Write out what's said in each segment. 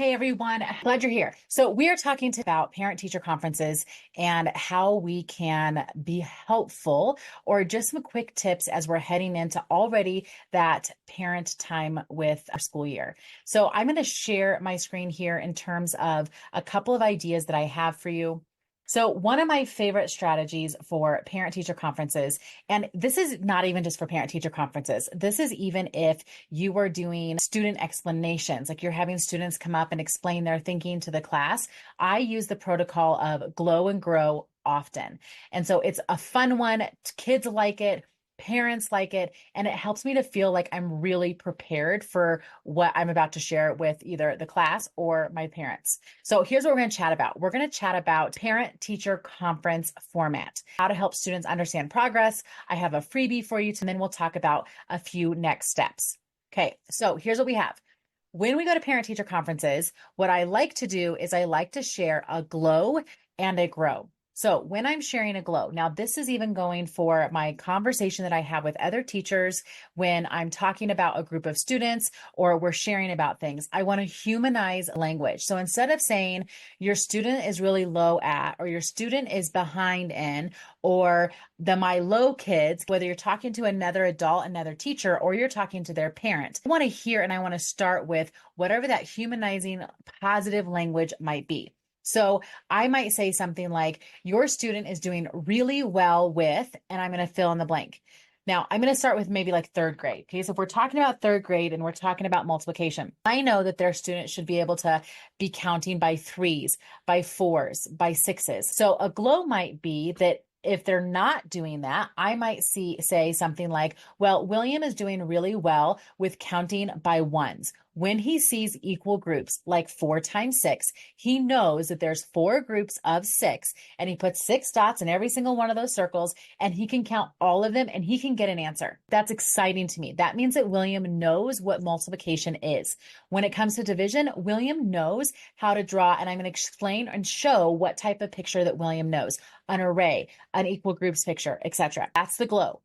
Hey everyone, glad you're here. So we are talking about parent-teacher conferences and how we can be helpful or just some quick tips as we're heading into already that parent time with our school year. So I'm going to share my screen here in terms of a couple of ideas that I have for you. So one of my favorite strategies for parent-teacher conferences, and this is not even just for parent-teacher conferences, this is even if you are doing student explanations, like you're having students come up and explain their thinking to the class. I use the protocol of glow and grow often. And so it's a fun one. Kids like it. Parents like it, and it helps me to feel like I'm really prepared for what I'm about to share with either the class or my parents. So here's what we're going to chat about. We're going to chat about parent-teacher conference format, how to help students understand progress. I have a freebie for you, and then we'll talk about a few next steps. Okay, so here's what we have. When we go to parent-teacher conferences, what I like to do is I like to share a glow and a grow. So when I'm sharing a glow, now this is even going for my conversation that I have with other teachers when I'm talking about a group of students or we're sharing about things. I want to humanize language. So instead of saying your student is really low at, or your student is behind in, or my low kids, whether you're talking to another adult, another teacher, or you're talking to their parent, I want to hear and I want to start with whatever that humanizing positive language might be. So I might say something like, your student is doing really well with, and I'm going to fill in the blank. Now, I'm going to start with maybe like third grade. Okay, so if we're talking about third grade and we're talking about multiplication, I know that their students should be able to be counting by threes, by fours, by sixes. So a glow might be that if they're not doing that, I might say something like, well, William is doing really well with counting by ones. When he sees equal groups, like 4 times 6, he knows that there's 4 groups of 6, and he puts 6 dots in every single one of those circles, and he can count all of them, and he can get an answer. That's exciting to me. That means that William knows what multiplication is. When it comes to division, William knows how to draw, and I'm going to explain and show what type of picture that William knows: an array, an equal groups picture, etc. That's the glow.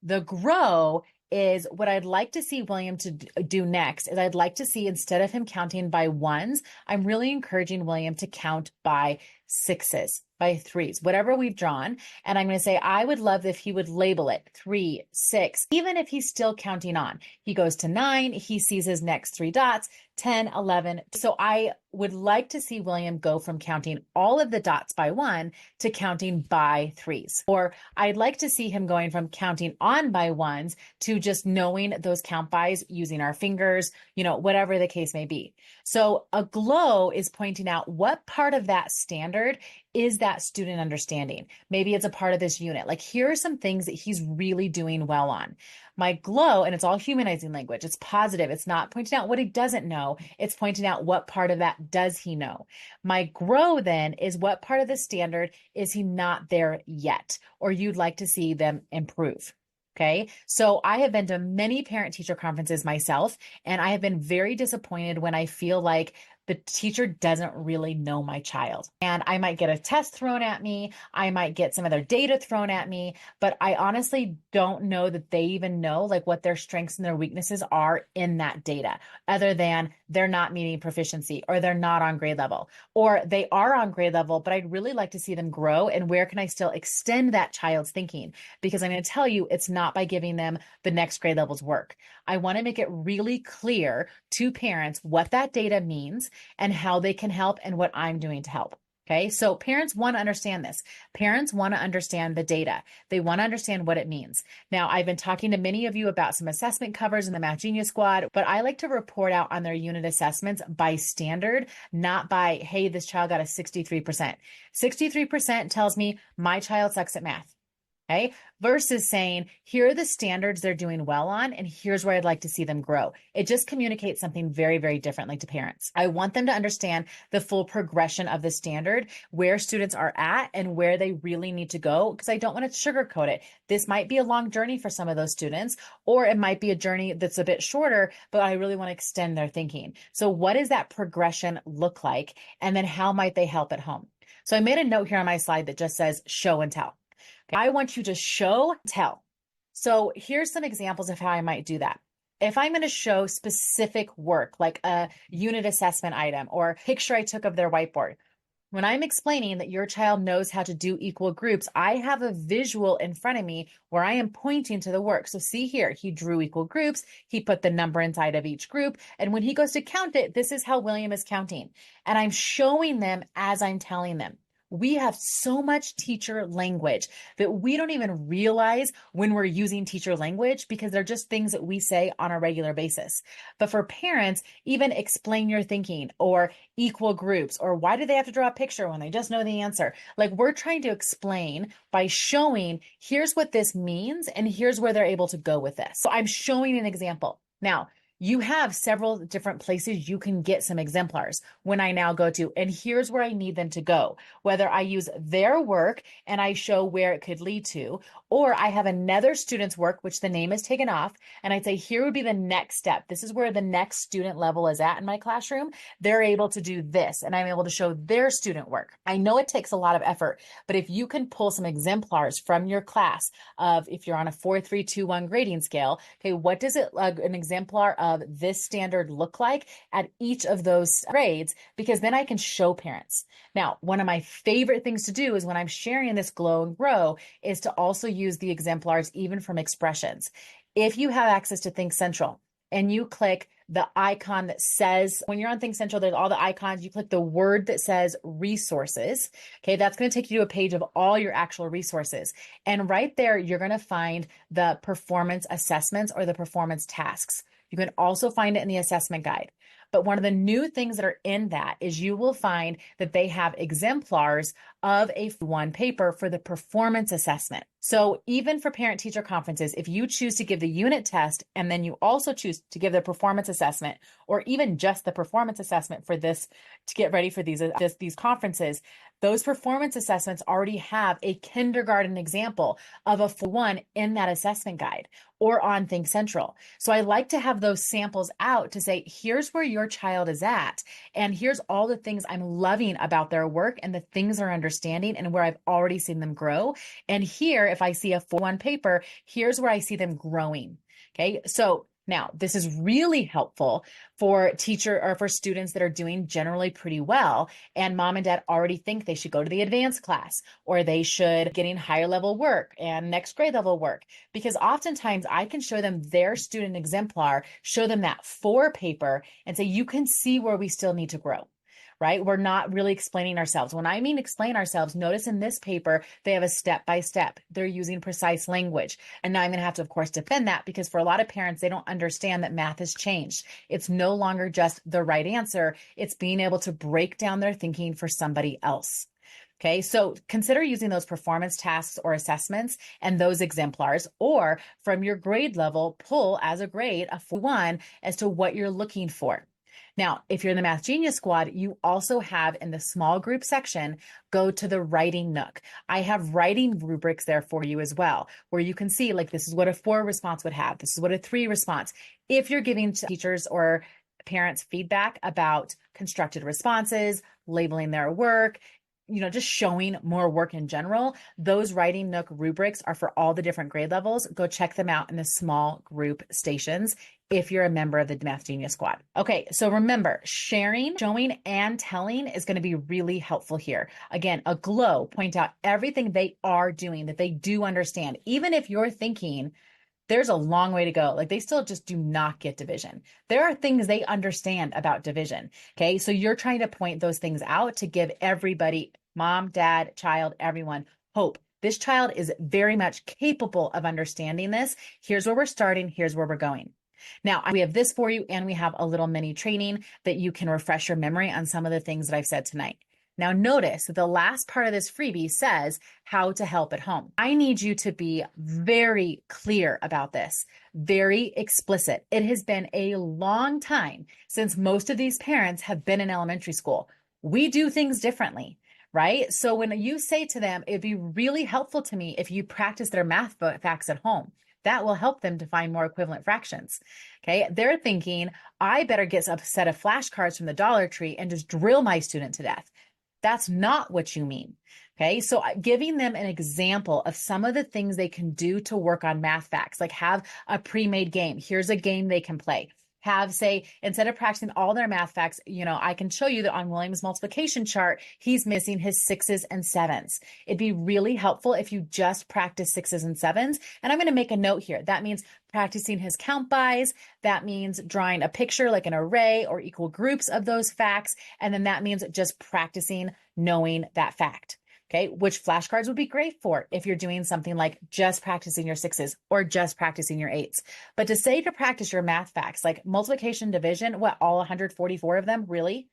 The grow is what I'd like to see William to do next. Is I'd like to see, instead of him counting by ones, I'm really encouraging William to count by sixes, by threes, whatever we've drawn. And I'm going to say, I would love if he would label it 3, 6, even if he's still counting on. He goes to 9, he sees his next 3 dots, 10, 11. So I would like to see William go from counting all of the dots by 1 to counting by 3s. Or I'd like to see him going from counting on by 1s to just knowing those count bys using our fingers, whatever the case may be. So a glow is pointing out what part of that standard is that student understanding. Maybe it's a part of this unit. Like, here are some things that he's really doing well on. My glow, and it's all humanizing language. It's positive. It's not pointing out what he doesn't know. It's pointing out what part of that does he know. My grow then is what part of the standard is he not there yet, or you'd like to see them improve. Okay. So I have been to many parent-teacher conferences myself, and I have been very disappointed when I feel like the teacher doesn't really know my child. And I might get a test thrown at me. I might get some other data thrown at me, but I honestly don't know that they even know like what their strengths and their weaknesses are in that data, other than they're not meeting proficiency, or they're not on grade level, or they are on grade level, but I'd really like to see them grow. And where can I still extend that child's thinking? Because I'm going to tell you, it's not by giving them the next grade level's work. I want to make it really clear to parents what that data means and how they can help and what I'm doing to help. Okay, so parents want to understand this. Parents want to understand the data. They want to understand what it means. Now, I've been talking to many of you about some assessment covers in the Math Genius Squad, but I like to report out on their unit assessments by standard, not by, hey, this child got a 63%. 63% tells me my child sucks at math. Okay, versus saying, here are the standards they're doing well on, and here's where I'd like to see them grow. It just communicates something very, very differently to parents. I want them to understand the full progression of the standard, where students are at and where they really need to go, because I don't want to sugarcoat it. This might be a long journey for some of those students, or it might be a journey that's a bit shorter, but I really want to extend their thinking. So what does that progression look like? And then how might they help at home? So I made a note here on my slide that just says show and tell. I want you to show, tell. So here's some examples of how I might do that. If I'm going to show specific work, like a unit assessment item or picture I took of their whiteboard, when I'm explaining that your child knows how to do equal groups, I have a visual in front of me where I am pointing to the work. So see here, he drew equal groups. He put the number inside of each group. And when he goes to count it, this is how William is counting. And I'm showing them as I'm telling them. We have so much teacher language that we don't even realize when we're using teacher language because they're just things that we say on a regular basis. But for parents, even explain your thinking or equal groups, or why do they have to draw a picture when they just know the answer? Like, we're trying to explain by showing here's what this means and here's where they're able to go with this. So I'm showing an example. Now, you have several different places you can get some exemplars when I now go to, and here's where I need them to go. Whether I use their work and I show where it could lead to, or I have another student's work, which the name is taken off, and I say, here would be the next step. This is where the next student level is at in my classroom. They're able to do this, and I'm able to show their student work. I know it takes a lot of effort, but if you can pull some exemplars from your class of, if you're on a 4-3-2-1 grading scale, okay, what does it, an exemplar of this standard look like at each of those grades? Because then I can show parents. Now, one of my favorite things to do is when I'm sharing this glow and grow is to also use the exemplars even from expressions. If you have access to Think Central and you click the icon that says, when you're on Think Central, there's all the icons, you click the word that says resources. Okay, that's going to take you to a page of all your actual resources. And right there, you're going to find the performance assessments or the performance tasks. You can also find it in the assessment guide. But one of the new things that are in that is you will find that they have exemplars of a one paper for the performance assessment. So even for parent-teacher conferences, if you choose to give the unit test and then you also choose to give the performance assessment, or even just the performance assessment for this to get ready for these conferences, those performance assessments already have a kindergarten example of a one in that assessment guide or on Think Central. So I like to have those samples out to say, here's where your child is at, and here's all the things I'm loving about their work and the things they're understanding and where I've already seen them grow. And here, if I see a 4-1 paper, here's where I see them growing. Okay, so now this is really helpful for teacher or for students that are doing generally pretty well, and mom and dad already think they should go to the advanced class or they should getting higher level work and next grade level work, because oftentimes I can show them their student exemplar, show them that 4 paper and say, you can see where we still need to grow. Right? We're not really explaining ourselves. When I mean explain ourselves, notice in this paper, they have a step-by-step. They're using precise language. And now I'm going to have to, of course, defend that, because for a lot of parents, they don't understand that math has changed. It's no longer just the right answer. It's being able to break down their thinking for somebody else. Okay, so consider using those performance tasks or assessments and those exemplars, or from your grade level, pull as a grade a 1 as to what you're looking for. Now, if you're in the Math Genius Squad, you also have in the small group section, go to the writing nook. I have writing rubrics there for you as well, where you can see, like, this is what a 4 response would have. This is what a 3 response. If you're giving teachers or parents feedback about constructed responses, labeling their work, just showing more work in general, those writing nook rubrics are for all the different grade levels. Go check them out in the small group stations if you're a member of the Math Genius Squad. Okay, so remember, sharing, showing, and telling is going to be really helpful here. Again, a glow, point out everything they are doing that they do understand. Even if you're thinking there's a long way to go, like they still just do not get division. There are things they understand about division. Okay, so you're trying to point those things out to give everybody, mom, dad, child, everyone, hope. This child is very much capable of understanding this. Here's where we're starting. Here's where we're going. Now, we have this for you, and we have a little mini training that you can refresh your memory on some of the things that I've said tonight. Now, notice that the last part of this freebie says how to help at home. I need you to be very clear about this, very explicit. It has been a long time since most of these parents have been in elementary school. We do things differently, right? So when you say to them, it'd be really helpful to me if you practice their math facts at home. That will help them to find more equivalent fractions. Okay, they're thinking, I better get a set of flashcards from the Dollar Tree and just drill my student to death. That's not what you mean. Okay. So giving them an example of some of the things they can do to work on math facts, like have a pre-made game. Here's a game they can play. Have, say, instead of practicing all their math facts, I can show you that on William's multiplication chart, he's missing his sixes and sevens. It'd be really helpful if you just practice sixes and sevens. And I'm going to make a note here. That means practicing his count bys. That means drawing a picture like an array or equal groups of those facts. And then that means just practicing knowing that fact. Okay, which flashcards would be great for if you're doing something like just practicing your sixes or just practicing your eights. But to say to practice your math facts, like multiplication, division, what, all 144 of them, really?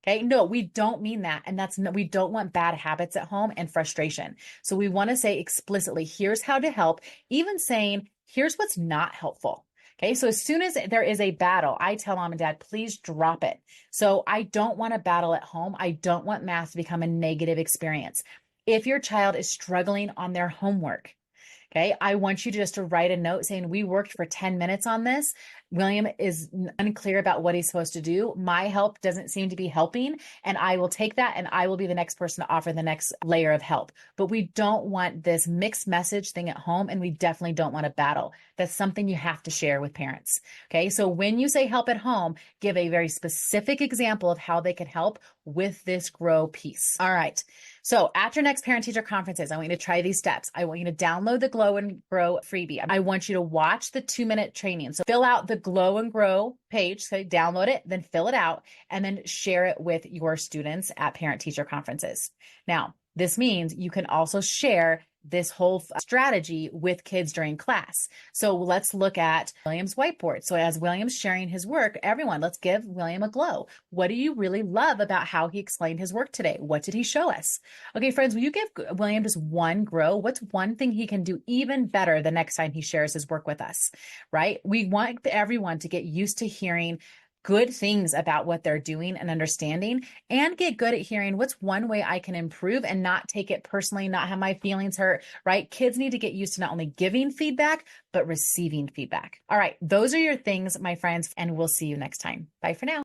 Okay, no, we don't mean that. And we don't want bad habits at home and frustration. So we want to say explicitly, here's how to help, even saying, here's what's not helpful. Okay, so as soon as there is a battle, I tell mom and dad, please drop it. So I don't want a battle at home. I don't want math to become a negative experience. If your child is struggling on their homework, okay, I want you just to write a note saying, we worked for 10 minutes on this. William is unclear about what he's supposed to do. My help doesn't seem to be helping. And I will take that and I will be the next person to offer the next layer of help. But we don't want this mixed message thing at home. And we definitely don't want a battle. That's something you have to share with parents. Okay. So when you say help at home, give a very specific example of how they can help with this grow piece. All right. So at your next parent teacher conferences, I want you to try these steps. I want you to download the Glow and Grow freebie. I want you to watch the 2-minute training. So fill out the Glow and Grow page, so download it, then fill it out, and then share it with your students at parent teacher conferences. Now, this means you can also share this whole strategy with kids during class. So let's look at William's whiteboard. So as William's sharing his work, everyone, let's give William a glow. What do you really love about how he explained his work today? What did he show us? Okay, friends, will you give William just one grow? What's one thing he can do even better the next time he shares his work with us, right? We want everyone to get used to hearing good things about what they're doing and understanding, and get good at hearing what's one way I can improve and not take it personally, not have my feelings hurt, right? Kids need to get used to not only giving feedback, but receiving feedback. All right, those are your things, my friends, and we'll see you next time. Bye for now.